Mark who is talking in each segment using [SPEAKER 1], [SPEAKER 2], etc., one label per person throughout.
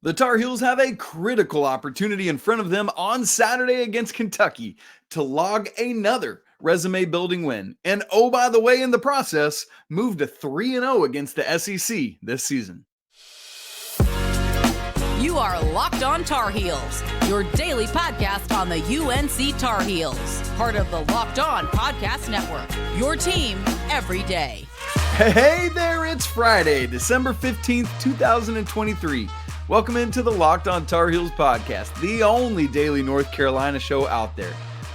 [SPEAKER 1] The Tar Heels have a critical opportunity in front of them on Saturday against Kentucky to log another resume-building win. And oh, by the way, in the process, move to 3-0 against the SEC this season.
[SPEAKER 2] You are Locked On Tar Heels, your daily podcast on the UNC Tar Heels, part of the Locked On Podcast Network, your team every day.
[SPEAKER 1] Hey there, it's Friday, December 15th, 2023. Welcome into the Locked On Tar Heels podcast, the only daily North Carolina show out there.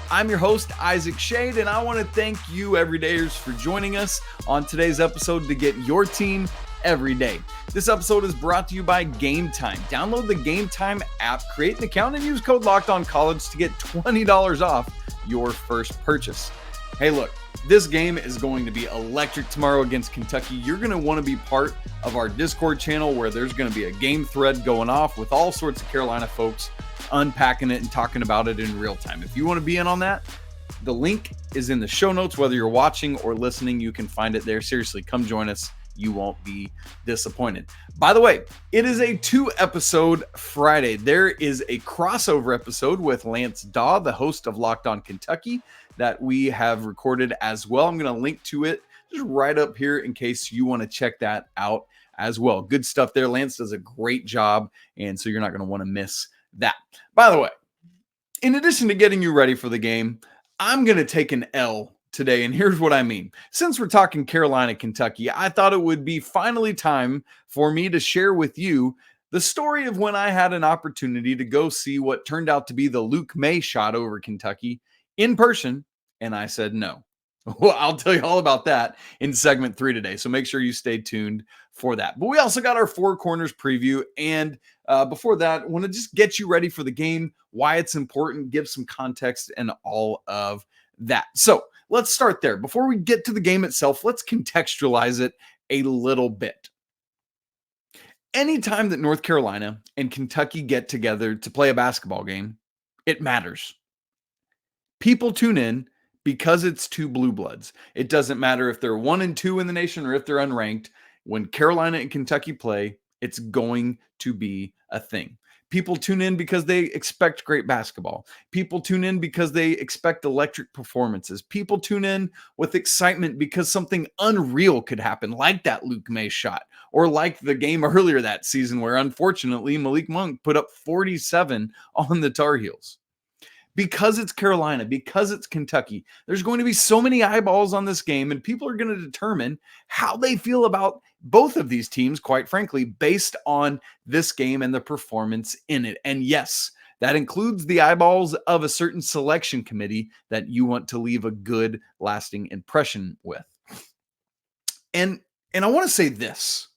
[SPEAKER 1] I'm your host, Isaac Schade, and I want to thank you everydayers for joining us on today's episode to get your team every day. This episode is brought to you by Game Time. Download the Game Time app, create an account, and use code LOCKEDONCollege to get $20 off your first purchase. Hey, look, this game is going to be electric tomorrow against Kentucky. You're going to want to be part of our Discord channel where there's going to be a game thread going off with all sorts of Carolina folks unpacking it and talking about it in real time. If you want to be in on that, the link is in the show notes. Whether you're watching or listening, you can find it there. Seriously, come join us. You won't be disappointed. By the way, it is a 2-episode Friday. There is a crossover episode with Lance Daw, the host of Locked On Kentucky, that we have recorded as well. I'm going to link to it just right up here in case you want to check that out as well. Good stuff there. Lance does a great job, and so you're not going to want to miss that. By the way, in addition to getting you ready for the game, I'm going to take an L today, and here's what I mean. Since we're talking Carolina, Kentucky, I thought it would be finally time for me to share with you the story of when I had an opportunity to go see what turned out to be the Luke Maye shot over Kentucky in person, and I said no. Well, I'll tell you all about that in segment 3 today, so make sure you stay tuned for that. But we also got our Four Corners preview, and before that, I want to just get you ready for the game, why it's important, give some context, and all of that. So let's start there. Before we get to the game itself, let's contextualize it a little bit. Anytime that North Carolina and Kentucky get together to play a basketball game, it matters. People tune in because it's two blue bloods. It doesn't matter if they're 1 and 2 in the nation or if they're unranked. When Carolina and Kentucky play, it's going to be a thing. People tune in because they expect great basketball. People tune in because they expect electric performances. People tune in with excitement because something unreal could happen, like that Luke Maye shot, or like the game earlier that season where, unfortunately, Malik Monk put up 47 on the Tar Heels. Because it's Carolina, because it's Kentucky, there's going to be so many eyeballs on this game, and people are going to determine how they feel about both of these teams, quite frankly, based on this game and the performance in it. And yes, that includes the eyeballs of a certain selection committee that you want to leave a good, lasting impression with. And I want to say this,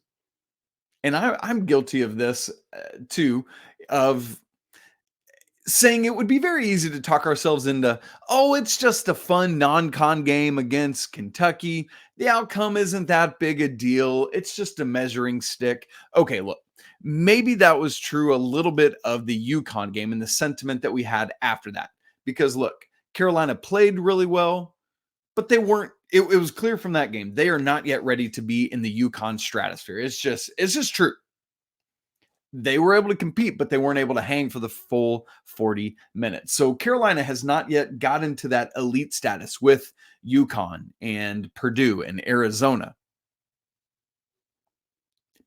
[SPEAKER 1] and I'm guilty of this too, of saying it would be very easy to talk ourselves into, oh, it's just a fun non-con game against Kentucky. The outcome isn't that big a deal. It's just a measuring stick. Okay, look, maybe that was true a little bit of the UConn game and the sentiment that we had after that. Because look, Carolina played really well, but they weren't, it was clear from that game, they are not yet ready to be in the UConn stratosphere. It's just true. They were able to compete, but they weren't able to hang for the full 40 minutes. So Carolina has not yet gotten to that elite status with UConn and Purdue and Arizona.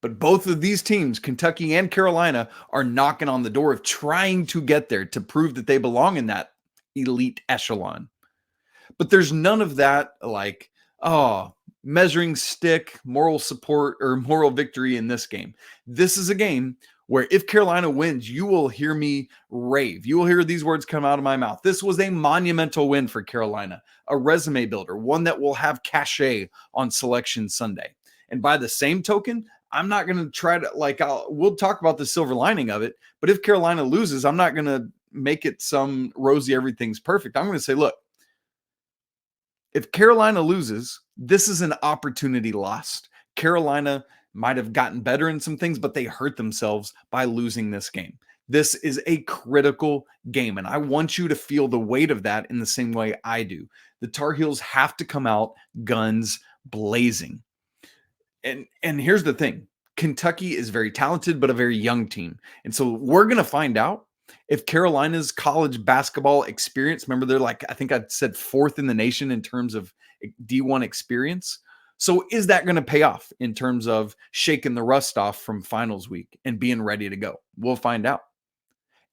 [SPEAKER 1] But both of these teams, Kentucky and Carolina, are knocking on the door of trying to get there to prove that they belong in that elite echelon. But there's none of that like, measuring stick, moral support, or moral victory in this game. This is a game where if Carolina wins, you will hear me rave. You will hear these words come out of my mouth. This was a monumental win for Carolina, a resume builder, one that will have cachet on Selection Sunday. And by the same token, I'm not going to try to, we'll talk about the silver lining of it, but if Carolina loses, I'm not going to make it some rosy everything's perfect. I'm going to say, look, if Carolina loses, this is an opportunity lost. Carolina might have gotten better in some things, but they hurt themselves by losing this game. This is a critical game, and I want you to feel the weight of that in the same way I do. The Tar Heels have to come out guns blazing. And here's the thing. Kentucky is very talented, but a very young team. And so we're going to find out if Carolina's college basketball experience, remember they're like, I think I said 4th in the nation in terms of D1 experience. So is that going to pay off in terms of shaking the rust off from finals week and being ready to go? We'll find out.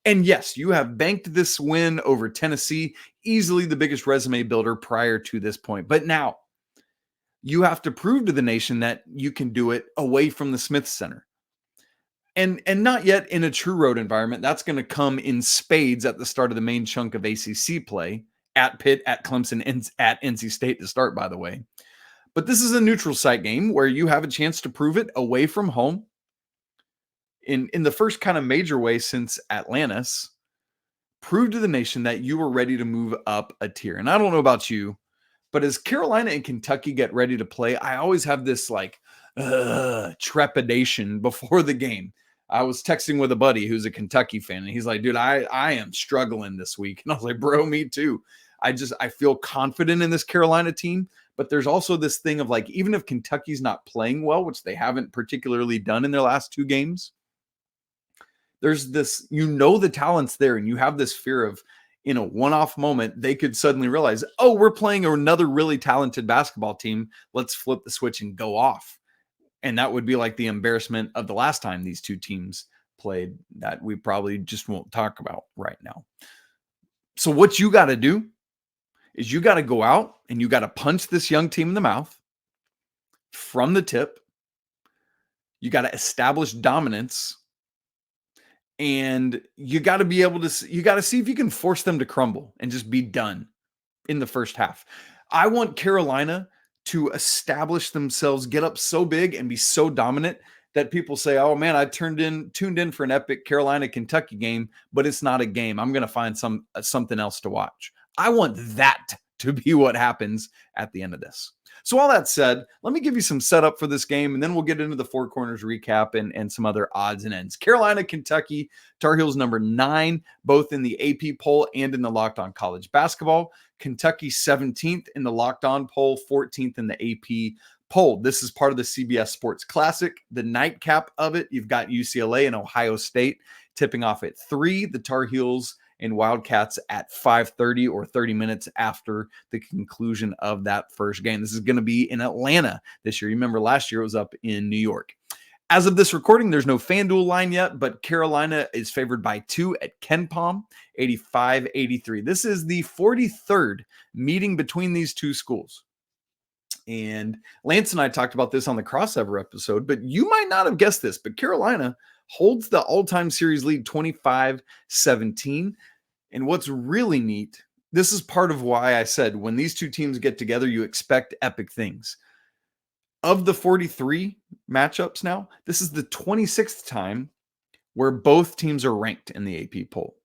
[SPEAKER 1] And yes, you have banked this win over Tennessee, easily the biggest resume builder prior to this point. But now you have to prove to the nation that you can do it away from the Smith Center. And not yet in a true road environment. That's going to come in spades at the start of the main chunk of ACC play at Pitt, at Clemson, and at NC State to start, by the way. But this is a neutral site game where you have a chance to prove it away from home in the first kind of major way since Atlantis. Prove to the nation that you were ready to move up a tier. And I don't know about you, but as Carolina and Kentucky get ready to play, I always have this like trepidation before the game. I was texting with a buddy who's a Kentucky fan, and he's like, dude, I am struggling this week. And I was like, bro, me too. I feel confident in this Carolina team, but there's also this thing of like, even if Kentucky's not playing well, which they haven't particularly done in their last 2 games, there's this, the talent's there, and you have this fear of, in a one-off moment, they could suddenly realize, oh, we're playing another really talented basketball team. Let's flip the switch and go off. And that would be like the embarrassment of the last time these 2 teams played that we probably just won't talk about right now. So what you got to do is you got to go out and you got to punch this young team in the mouth from the tip. You got to establish dominance, and you got to be able to, you got to see if you can force them to crumble and just be done in the first half. I want Carolina to establish themselves, get up so big and be so dominant that people say, oh man, I tuned in for an epic Carolina-Kentucky game, but it's not a game. I'm going to find something else to watch. I want that to be what happens at the end of this. So all that said, let me give you some setup for this game, and then we'll get into the Four Corners recap and some other odds and ends. Carolina, Kentucky, Tar Heels number 9, both in the AP poll and in the Locked On College Basketball. Kentucky 17th in the Locked On poll, 14th in the AP poll. This is part of the CBS Sports Classic. The nightcap of it, you've got UCLA and Ohio State tipping off at 3. The Tar Heels and Wildcats at 5:30 or 30 minutes after the conclusion of that first game. This is going to be in Atlanta this year. You remember last year it was up in New York. As of this recording, there's no FanDuel line yet, but Carolina is favored by 2 at KenPom, 85-83. This is the 43rd meeting between these 2 schools. And Lance and I talked about this on the crossover episode, but you might not have guessed this, but Carolina holds the all-time series lead 25-17. And what's really neat, this is part of why I said when these 2 teams get together, you expect epic things. Of the 43 matchups now, this is the 26th time where both teams are ranked in the AP poll.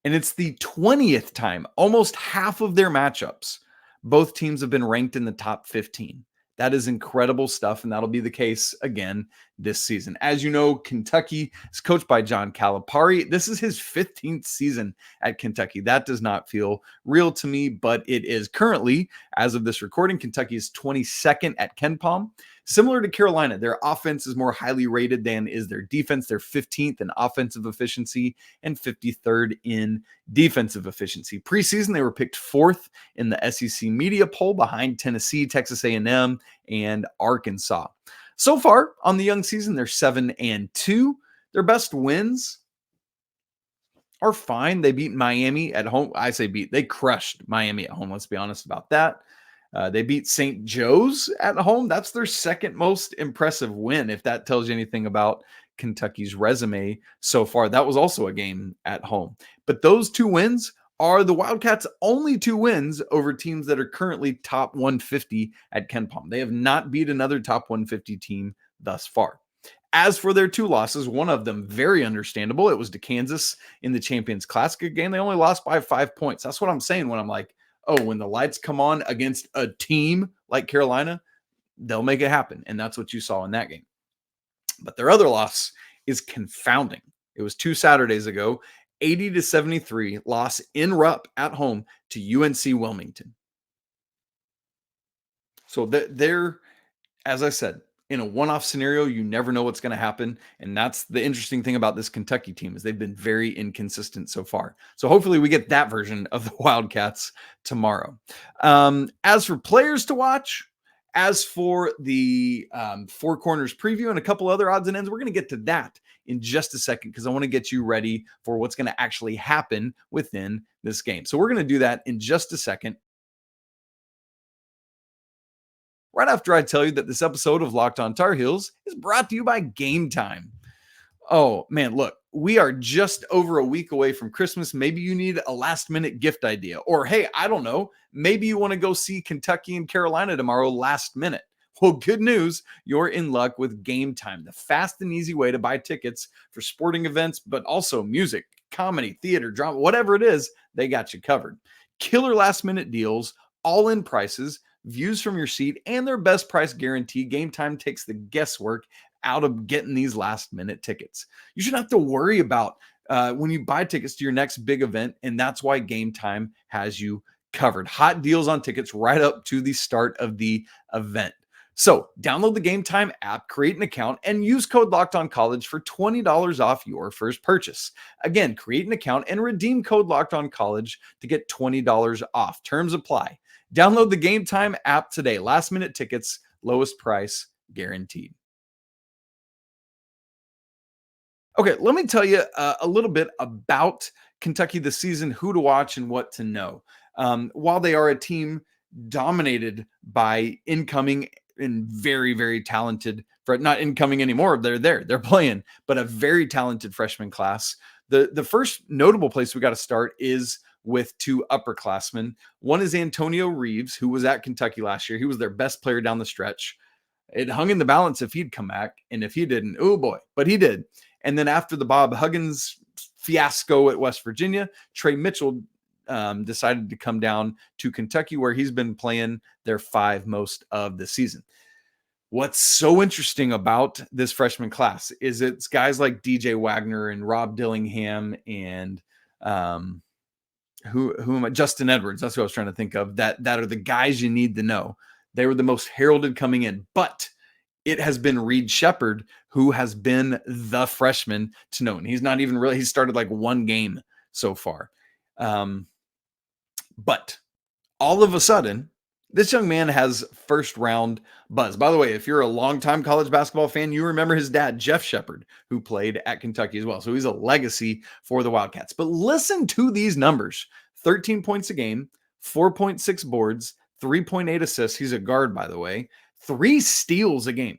[SPEAKER 1] And it's the 20th time, almost half of their matchups, both teams have been ranked in the top 15. That is incredible stuff, and that'll be the case again this season. As you know, Kentucky is coached by John Calipari. This is his 15th season at Kentucky. That does not feel real to me, but it is currently, as of this recording, Kentucky is 22nd at KenPom. Similar to Carolina, their offense is more highly rated than is their defense. They're 15th in offensive efficiency and 53rd in defensive efficiency. Preseason, they were picked 4th in the SEC media poll behind Tennessee, Texas A&M, and Arkansas. So far on the young season, they're 7-2. Their best wins are fine. They beat Miami at home. I say beat. They crushed Miami at home. Let's be honest about that. They beat St. Joe's at home. That's their second most impressive win, if that tells you anything about Kentucky's resume so far. That was also a game at home. But those 2 wins are the Wildcats' only 2 wins over teams that are currently top 150 at KenPom. They have not beat another top 150 team thus far. As for their 2 losses, one of them very understandable. It was to Kansas in the Champions Classic game. They only lost by 5 points. That's what I'm saying when I'm like, oh, when the lights come on against a team like Carolina, they'll make it happen. And that's what you saw in that game. But their other loss is confounding. It was 2 Saturdays ago, 80-73 loss in Rupp at home to UNC Wilmington. So they're, as I said, in a one-off scenario, you never know what's going to happen. And that's the interesting thing about this Kentucky team is they've been very inconsistent so far. So hopefully we get that version of the Wildcats tomorrow. As for players to watch, as for the Four Corners preview and a couple other odds and ends, we're going to get to that in just a second because I want to get you ready for what's going to actually happen within this game. So we're going to do that in just a second. Right after I tell you that this episode of Locked On Tar Heels is brought to you by Game Time. Oh, man, look, we are just over a week away from Christmas. Maybe you need a last-minute gift idea. Or, hey, I don't know, maybe you want to go see Kentucky and Carolina tomorrow last minute. Well, good news, you're in luck with Game Time, the fast and easy way to buy tickets for sporting events, but also music, comedy, theater, drama, whatever it is, they got you covered. Killer last-minute deals, all-in prices, views from your seat, and their best price guarantee. Game Time takes the guesswork out of getting these last minute tickets. You shouldn't have to worry about when you buy tickets to your next big event, and that's why Game Time has you covered. Hot deals on tickets right up to the start of the event. So download the Game Time app, create an account, and use code LOCKEDONCollege for $20 off your first purchase. Again, create an account and redeem code LOCKEDONCollege to get $20 off. Terms apply. Download the Game Time app today. Last minute tickets, lowest price guaranteed. Okay, let me tell you a little bit about Kentucky this season, who to watch and what to know. While they are a team dominated by incoming and very, very talented, not incoming anymore, they're playing, but a very talented freshman class. The first notable place we got to start is with two upperclassmen. One is Antonio Reeves, who was at Kentucky last year. He was their best player down the stretch. It hung in the balance if he'd come back, and if he didn't, oh boy, but he did. And then after the Bob Huggins fiasco at West Virginia, Trey Mitchell decided to come down to Kentucky, where he's been playing their five most of the season. What's so interesting about this freshman class is it's guys like DJ Wagner and Rob Dillingham and who am I? Justin Edwards. That's what I was trying to think of. That are the guys you need to know. They were the most heralded coming in, but it has been Reed Shepard who has been the freshman to know. And he's not even really, he started like one game so far. But all of a sudden, this young man has first round buzz. By the way, if you're a longtime college basketball fan, you remember his dad, Jeff Shepard, who played at Kentucky as well. So he's a legacy for the Wildcats. But listen to these numbers: 13 points a game, 4.6 boards, 3.8 assists. He's a guard, by the way, 3 steals a game.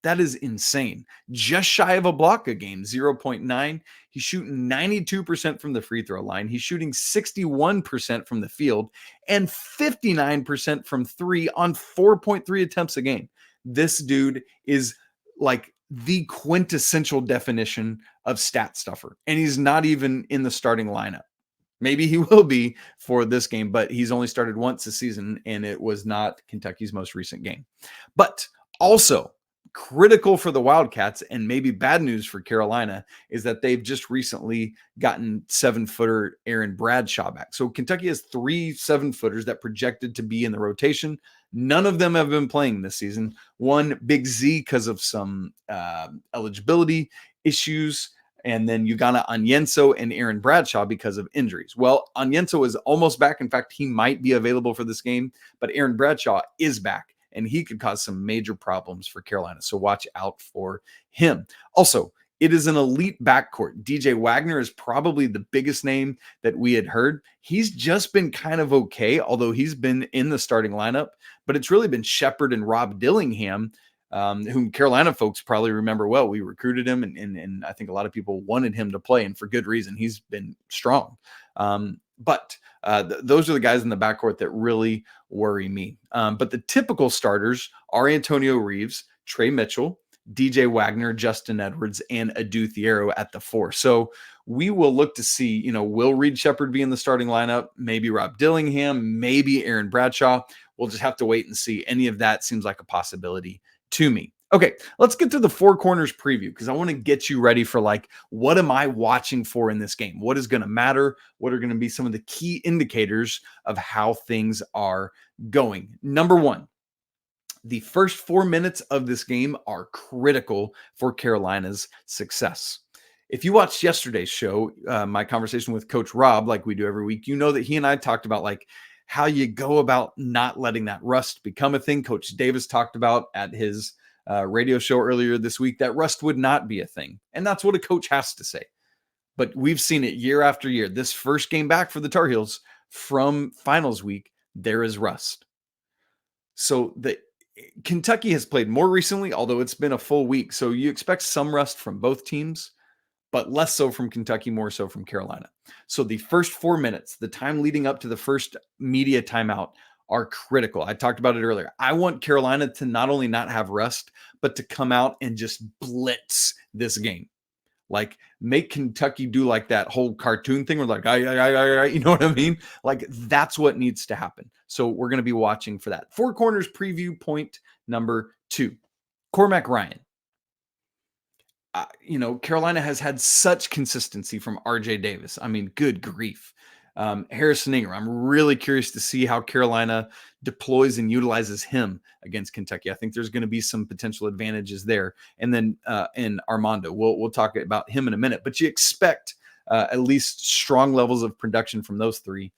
[SPEAKER 1] That is insane. Just shy of a block a game, 0.9. He's shooting 92% from the free throw line. He's shooting 61% from the field and 59% from three on 4.3 attempts a game. This dude is like the quintessential definition of stat stuffer, and he's not even in the starting lineup. Maybe he will be for this game, but he's only started once this season, and it was not Kentucky's most recent game. But also, critical for the Wildcats, and maybe bad news for Carolina, is that they've just recently gotten 7-footer Aaron Bradshaw back. So Kentucky has 3 7-footers that projected to be in the rotation. None of them have been playing this season. One, Big Z, because of some eligibility issues, and then Ugana Onyenso and Aaron Bradshaw because of injuries. Well, Onyenso is almost back. In fact, he might be available for this game, but Aaron Bradshaw is back, and he could cause some major problems for Carolina. So watch out for him. Also, it is an elite backcourt. DJ Wagner is probably the biggest name that we had heard. He's just been kind of okay, although he's been in the starting lineup. But it's really been Shepard and Rob Dillingham, whom Carolina folks probably remember well. We recruited him, and I think a lot of people wanted him to play, and for good reason. He's been strong. But those are the guys in the backcourt that really worry me. But the typical starters are Antonio Reeves, Trey Mitchell, DJ Wagner, Justin Edwards, and Adu Thiero at the 4. So we will look to see, will Reed Shepard be in the starting lineup? Maybe Rob Dillingham, maybe Aaron Bradshaw. We'll just have to wait and see. Any of that seems like a possibility to me. Okay, let's get to the Four Corners preview, because I want to get you ready for what am I watching for in this game? What is going to matter? What are going to be some of the key indicators of how things are going? Number one, The first 4 minutes of this game are critical for Carolina's success. If you watched yesterday's show, my conversation with Coach Rob, like we do every week, you know that he and I talked about like how you go about not letting that rust become a thing. Coach Davis talked about at his radio show earlier this week that rust would not be a thing. And that's what a coach has to say. But we've seen it year after year. This first game back for the Tar Heels from finals week, there is rust. So Kentucky has played more recently, although it's been a full week. So you expect some rust from both teams, but less so from Kentucky, more so from Carolina. So the first 4 minutes, the time leading up to the first media timeout, are critical. I talked about it earlier. I want Carolina to not only not have rust, but to come out and just blitz this game. Like make Kentucky do like that whole cartoon thing where like, you know what I mean? Like that's what needs to happen. So we're going to be watching for that. Four Corners preview point number 2, Cormac Ryan. Carolina has had such consistency from RJ Davis. I mean, good grief. Harrison Ingram, I'm really curious to see how Carolina deploys and utilizes him against Kentucky. I think there's going to be some potential advantages there. And then in Armando, we'll talk about him in a minute, but you expect at least strong levels of production from those three.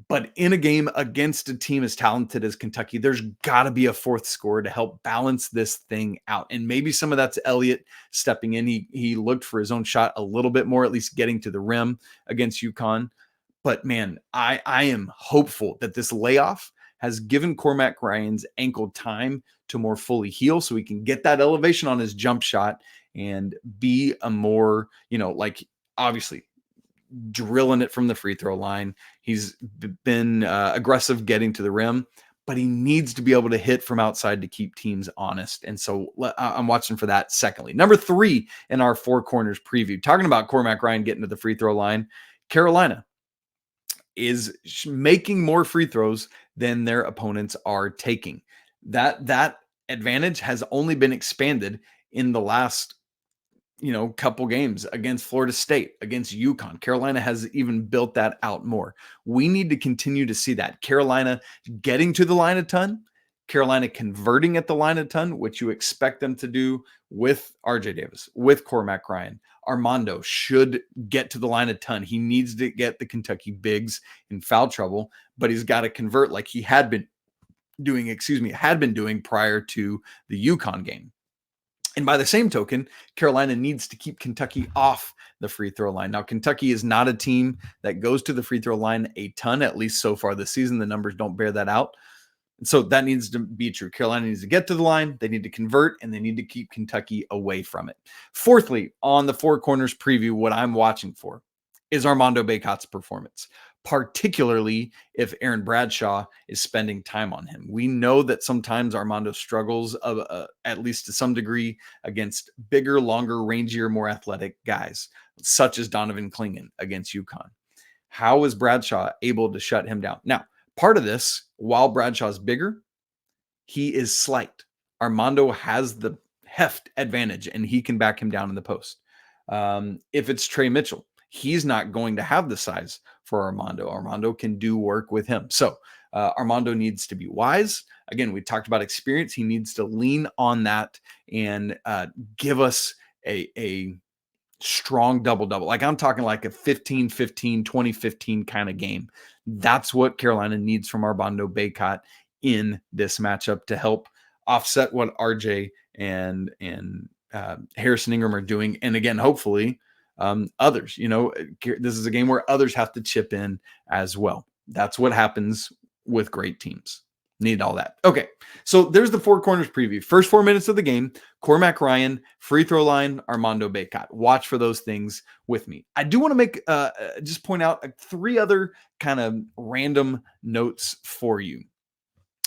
[SPEAKER 1] But in a game against a team as talented as Kentucky, there's got to be a fourth scorer to help balance this thing out. And maybe some of that's Elliot stepping in. He looked for his own shot a little bit more, at least getting to the rim against UConn. But man, I am hopeful that this layoff has given Cormac Ryan's ankle time to more fully heal so he can get that elevation on his jump shot and be a more, obviously drilling it from the free throw line. He's been aggressive getting to the rim, but he needs to be able to hit from outside to keep teams honest. And so I'm watching for that. Secondly, number 3 in our Four Corners preview, talking about Cormac Ryan getting to the free throw line, Carolina is making more free throws than their opponents are taking. That advantage has only been expanded in the last couple games against Florida State, against UConn. Carolina has even built that out more. We need to continue to see that. Carolina getting to the line a ton, Carolina converting at the line a ton, which you expect them to do with RJ Davis, with Cormac Ryan. Armando should get to the line a ton. He needs to get the Kentucky bigs in foul trouble, but he's got to convert like he had been doing prior to the UConn game. And by the same token, Carolina needs to keep Kentucky off the free throw line. Now, Kentucky is not a team that goes to the free throw line a ton, at least so far this season. The numbers don't bear that out. So that needs to be true. Carolina needs to get to the line. They need to convert, and they need to keep Kentucky away from it. Fourthly, on the Four Corners preview, what I'm watching for is Armando Bacot's performance, particularly if Aaron Bradshaw is spending time on him. We know that sometimes Armando struggles, at least to some degree, against bigger, longer, rangier, more athletic guys, such as Donovan Clingan against UConn. How is Bradshaw able to shut him down? Now, part of this, while Bradshaw's bigger, he is slight. Armando has the heft advantage, and he can back him down in the post. If it's Trey Mitchell, he's not going to have the size for Armando. Armando can do work with him. So Armando needs to be wise. Again, we talked about experience. He needs to lean on that and give us a strong double-double. Like I'm talking like a 15-15, 20-15 kind of game. That's what Carolina needs from Armando Bacot in this matchup to help offset what RJ and Harrison Ingram are doing. And again, hopefully others, this is a game where others have to chip in as well. That's what happens with great teams. Need all that. Okay, so there's the Four Corners preview. First 4 minutes of the game, Cormac Ryan, free throw line, Armando Bacot. Watch for those things with me. I do want to make just point out 3 other kind of random notes for you.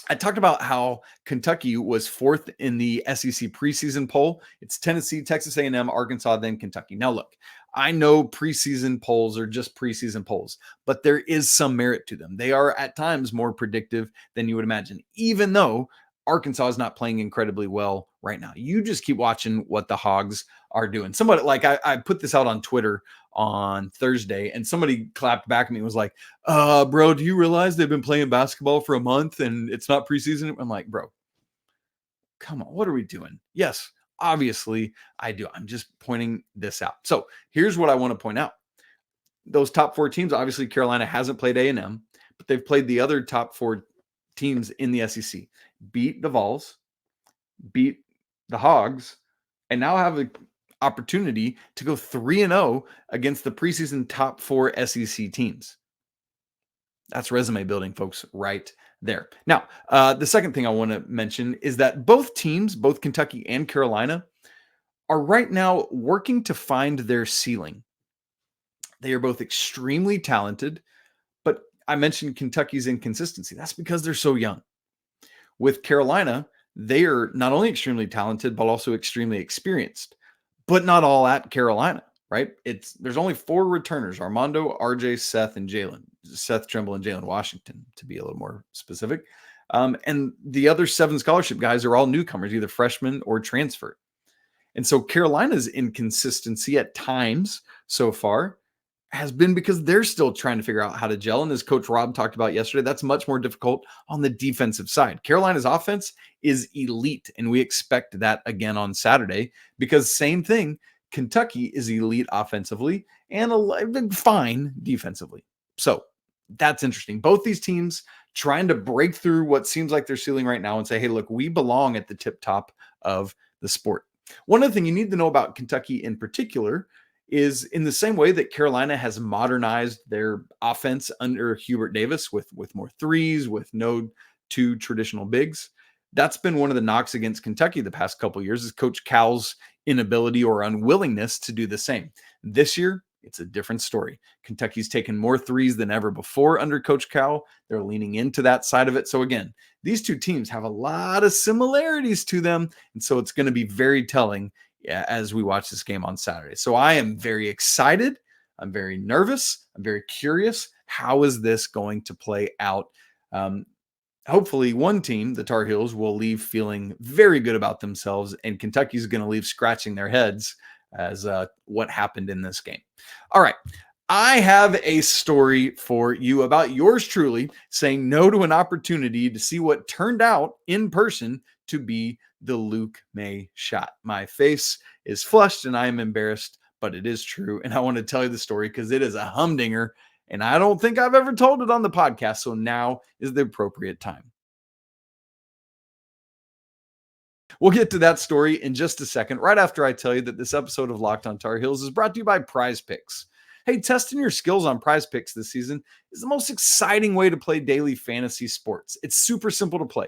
[SPEAKER 1] I talked about how Kentucky was 4th in the SEC preseason poll. It's Tennessee, Texas A&M, Arkansas, then Kentucky. Now look, I know preseason polls are just preseason polls, but there is some merit to them. They are at times more predictive than you would imagine, even though Arkansas is not playing incredibly well right now. You just keep watching what the Hogs are doing. Somebody, like I put this out on Twitter on Thursday, and somebody clapped back at me and was like, bro, do you realize they've been playing basketball for a month and it's not preseason? I'm like, bro, Come on, what are we doing? Yes, obviously I do. I'm just pointing this out. So here's what I want to point out. Those top 4 teams, obviously Carolina hasn't played A&M, but they've played the other top 4 teams in the SEC. Beat the Vols, beat the Hogs, and now have an opportunity to go 3-0 against the preseason top 4 SEC teams. That's resume building, folks, right there. Now, the second thing I want to mention is that both teams, both Kentucky and Carolina, are right now working to find their ceiling. They are both extremely talented, but I mentioned Kentucky's inconsistency. That's because they're so young. With Carolina, they are not only extremely talented, but also extremely experienced, but not all at Carolina, right? There's only 4 returners: Armando, RJ, Seth, and Jae'lyn. Seth Trimble and Jalen Washington, to be a little more specific. And the other 7 scholarship guys are all newcomers, either freshmen or transfer. And so Carolina's inconsistency at times so far has been because they're still trying to figure out how to gel. And as Coach Rob talked about yesterday, that's much more difficult on the defensive side. Carolina's offense is elite, and we expect that again on Saturday because same thing, Kentucky is elite offensively and fine defensively. So that's interesting. Both these teams trying to break through what seems like their ceiling right now and say, hey, look, we belong at the tip top of the sport. One other thing you need to know about Kentucky in particular is in the same way that Carolina has modernized their offense under Hubert Davis with more threes, with no 2 traditional bigs. That's been one of the knocks against Kentucky the past couple of years is Coach Cal's inability or unwillingness to do the same. This year, it's a different story. Kentucky's taken more threes than ever before under Coach Cal. They're leaning into that side of it. So again, these 2 teams have a lot of similarities to them. And so it's going to be very telling as we watch this game on Saturday. So I am very excited. I'm very nervous. I'm very curious. How is this going to play out? Hopefully one team, the Tar Heels, will leave feeling very good about themselves, and Kentucky's going to leave scratching their heads as what happened in this game. All right. I have a story for you about yours truly saying no to an opportunity to see what turned out in person to be the Luke Maye shot. My face is flushed and I am embarrassed, but it is true. And I want to tell you the story because it is a humdinger and I don't think I've ever told it on the podcast. So now is the appropriate time. We'll get to that story in just a second, right after I tell you that this episode of Locked on Tar Heels is brought to you by Prize Picks. Hey, testing your skills on Prize Picks this season is the most exciting way to play daily fantasy sports. It's super simple to play.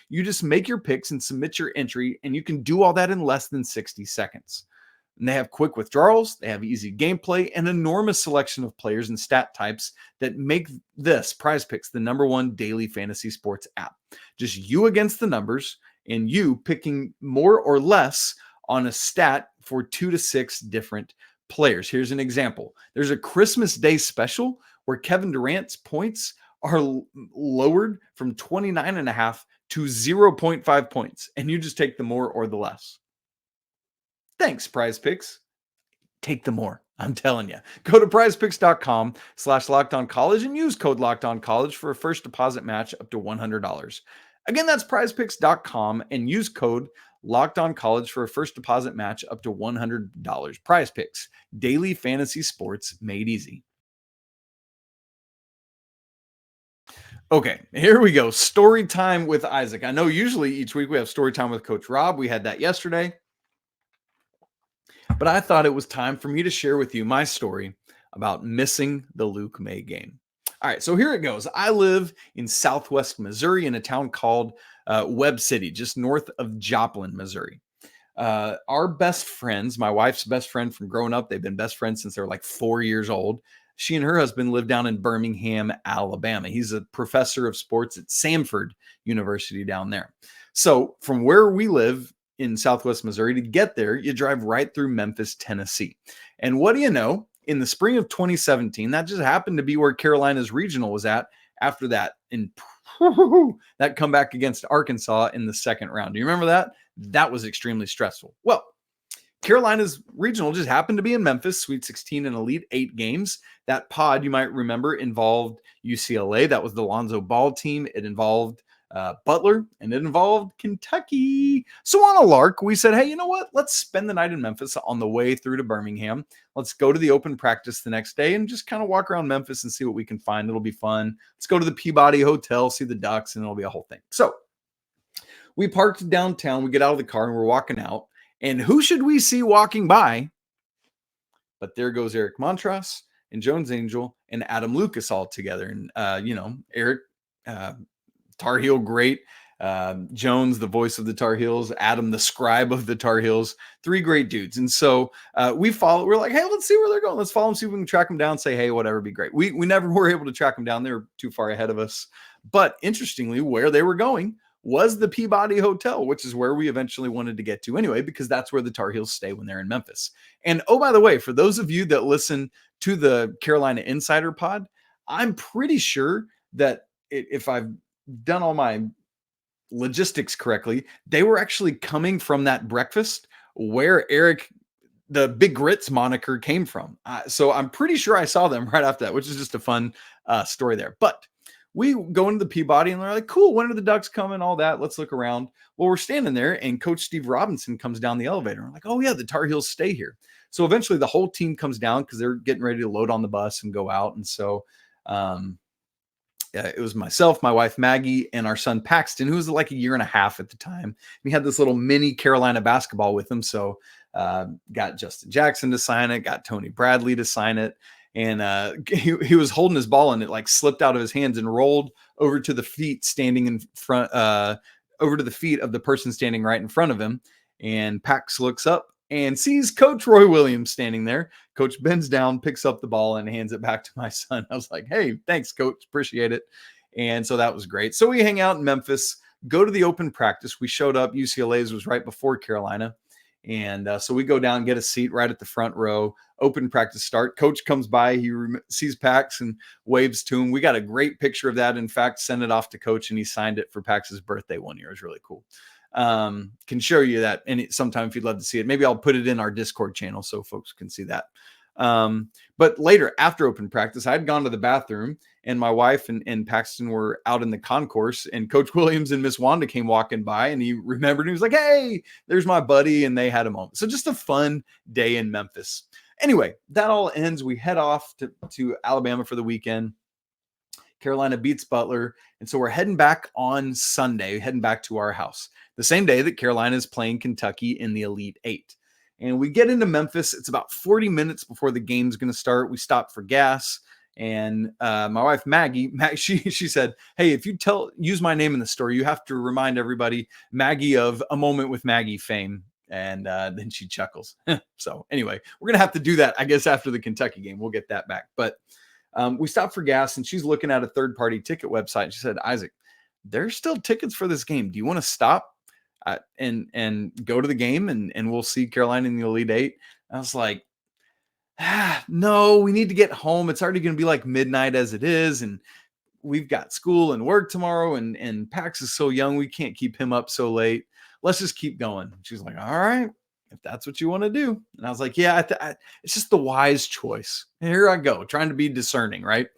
[SPEAKER 1] You just make your picks and submit your entry, and you can do all that in less than 60 seconds. And they have quick withdrawals, they have easy gameplay, and enormous selection of players and stat types that make this Prize Picks the #1 daily fantasy sports app. Just you against the numbers, and you picking more or less on a stat for 2 to 6 different players. Here's an example. There's a Christmas Day special where Kevin Durant's points are lowered from 29.5 to 0.5 points, and you just take the more or the less. Thanks, Prize Picks. Take the more. I'm telling you. Go to prizepicks.com/lockedoncollege and use code lockedoncollege for a first deposit match up to $100. Again, that's prizepicks.com and use code LockedOnCollege for a first deposit match up to $100. Prize Picks, daily fantasy sports made easy. Okay, here we go. Story time with Isaac. I know usually each week we have story time with Coach Rob. We had that yesterday. But I thought it was time for me to share with you my story about missing the Luke Maye game. All right, so here it goes. I live in southwest Missouri in a town called Webb City, just north of Joplin, Missouri. Our best friends, my wife's best friend from growing up, they've been best friends since they were like 4 years old. She and her husband live down in Birmingham, Alabama. He's a professor of sports at Samford University down there. So from where we live in southwest Missouri, to get there, you drive right through Memphis, Tennessee. And what do you know? In the spring of 2017, that just happened to be where Carolina's regional was at after that. And that comeback against Arkansas in the second round. Do you remember that? That was extremely stressful. Well, Carolina's regional just happened to be in Memphis, Sweet 16 and Elite 8 games. That pod, you might remember, involved UCLA. That was the Lonzo Ball team. It involved Butler, and it involved Kentucky. So on a lark, we said, hey, you know what? Let's spend the night in Memphis on the way through to Birmingham. Let's go to the open practice the next day and just kind of walk around Memphis and see what we can find. It'll be fun. Let's go to the Peabody Hotel, see the Ducks, and it'll be a whole thing. So we parked downtown. We get out of the car and we're walking out. And who should we see walking by? But there goes Eric Montross and Jones Angel and Adam Lucas all together. And, Eric, Tar Heel great. Jones, the voice of the Tar Heels. Adam, the scribe of the Tar Heels. 3 great dudes. And so we follow. We're like, hey, let's see where they're going. Let's follow them, see if we can track them down, say, hey, whatever, be great. We never were able to track them down. They were too far ahead of us. But interestingly, where they were going was the Peabody Hotel, which is where we eventually wanted to get to anyway, because that's where the Tar Heels stay when they're in Memphis. And oh, by the way, for those of you that listen to the Carolina Insider Pod, I'm pretty sure that if I've done all my logistics correctly, they were actually coming from that breakfast where Eric, the Big Grits moniker, came from. So I'm pretty sure I saw them right after that, which is just a fun story there. But we go into the Peabody and they're like, cool, when are the Ducks coming? All that. Let's look around. Well, we're standing there and Coach Steve Robinson comes down the elevator. We're like, oh yeah, the Tar Heels stay here. So eventually the whole team comes down because they're getting ready to load on the bus and go out. And so it was myself, my wife, Maggie, and our son Paxton, who was like a year and a half at the time. We had this little mini Carolina basketball with him. So got Justin Jackson to sign it, got Tony Bradley to sign it. And he was holding his ball and it like slipped out of his hands and rolled over to the feet standing in front, over to the feet of the person standing right in front of him. And Pax looks up and sees Coach Roy Williams standing there. Coach bends down, picks up the ball and hands it back to my son. I was like, hey, thanks, Coach. Appreciate it. And so that was great. So we hang out in Memphis, go to the open practice. We showed up. UCLA's was right before Carolina. And so we go down, get a seat right at the front row, open practice start. Coach comes by, he sees Pax and waves to him. We got a great picture of that. In fact, sent it off to Coach and he signed it for Pax's birthday one year. It was really cool. Can show you that sometime if you'd love to see it. Maybe I'll put it in our Discord channel so folks can see that. But later, after open practice, I had gone to the bathroom and my wife and Paxton were out in the concourse and Coach Williams and Miss Wanda came walking by and he remembered and he was like, hey, there's my buddy. And they had a moment. So just a fun day in Memphis. Anyway, that all ends. We head off to Alabama for the weekend. Carolina beats Butler. And so we're heading back on Sunday, heading back to our house, the same day that Carolina is playing Kentucky in the Elite Eight. And we get into Memphis. It's about 40 minutes before the game's going to start. We stop for gas. And my wife, Maggie, she said, hey, if you use my name in the story, you have to remind everybody, Maggie, of A Moment with Maggie fame. And then she chuckles. So anyway, we're going to have to do that, I guess, after the Kentucky game. We'll get that back. But we stopped for gas and she's looking at a third-party ticket website. And she said, Isaac, there's still tickets for this game. Do you want to stop and go to the game and we'll see Carolina in the Elite Eight? I was like, no, we need to get home. It's already going to be like midnight as it is. And we've got school and work tomorrow. And Pax is so young. We can't keep him up so late. Let's just keep going. She's like, all right, if that's what you want to do. And I was like, yeah, it's just the wise choice. And here I go, trying to be discerning, right?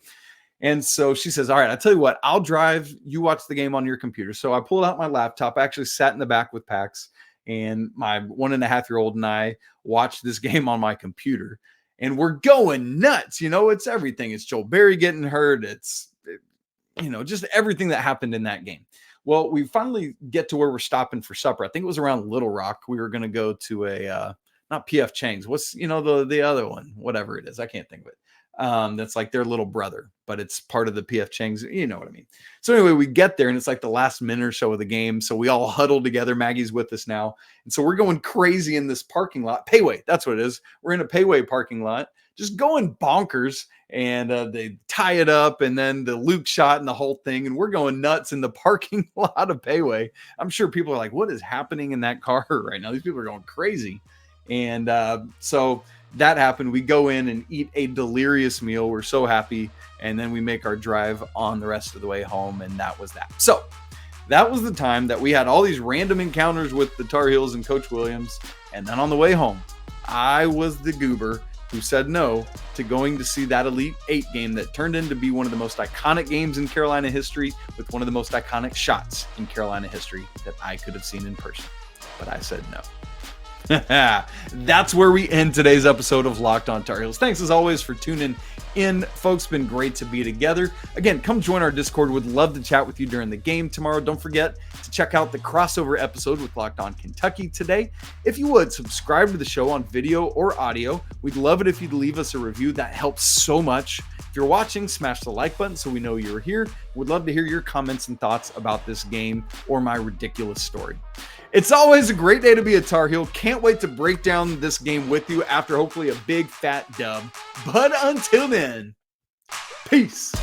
[SPEAKER 1] And so she says, all right, I'll tell you what, I'll drive. You watch the game on your computer. So I pulled out my laptop. I actually sat in the back with Pax and my 1.5-year-old and I watched this game on my computer. And we're going nuts. It's everything. It's Joel Berry getting hurt. It's, just everything that happened in that game. Well, we finally get to where we're stopping for supper. I think it was around Little Rock. We were going to go to a, not PF Chang's. What's, the other one, whatever it is. I can't think of it. That's like their little brother, but it's part of the PF Chang's. You know what I mean? So anyway, we get there and it's like the last minute or so of the game. So we all huddle together. Maggie's with us now. And so we're going crazy in this parking lot. Payway, that's what it is. We're in a Payway parking lot, just going bonkers. And they tie it up and then the Luke shot and the whole thing. And we're going nuts in the parking lot of Payway. I'm sure people are like, what is happening in that car right now? These people are going crazy. And so that happened. We go in and eat a delirious meal. We're so happy. And then we make our drive on the rest of the way home. And that was that. So that was the time that we had all these random encounters with the Tar Heels and Coach Williams. And then on the way home, I was the goober who said no to going to see that Elite Eight game that turned into be one of the most iconic games in Carolina history with one of the most iconic shots in Carolina history that I could have seen in person. But I said no. That's where we end today's episode of Locked On Tar Heels. Thanks as always for tuning in, folks. Been great to be together. Again, come join our Discord. Would love to chat with you during the game tomorrow. Don't forget to check out the crossover episode with Locked On Kentucky today. If you would, subscribe to the show on video or audio. We'd love it if you'd leave us a review. That helps so much. If you're watching, smash the like button so we know you're here. Would love to hear your comments and thoughts about this game or my ridiculous story. It's always a great day to be a Tar Heel. Can't wait to break down this game with you after hopefully a big fat dub. But until then, peace.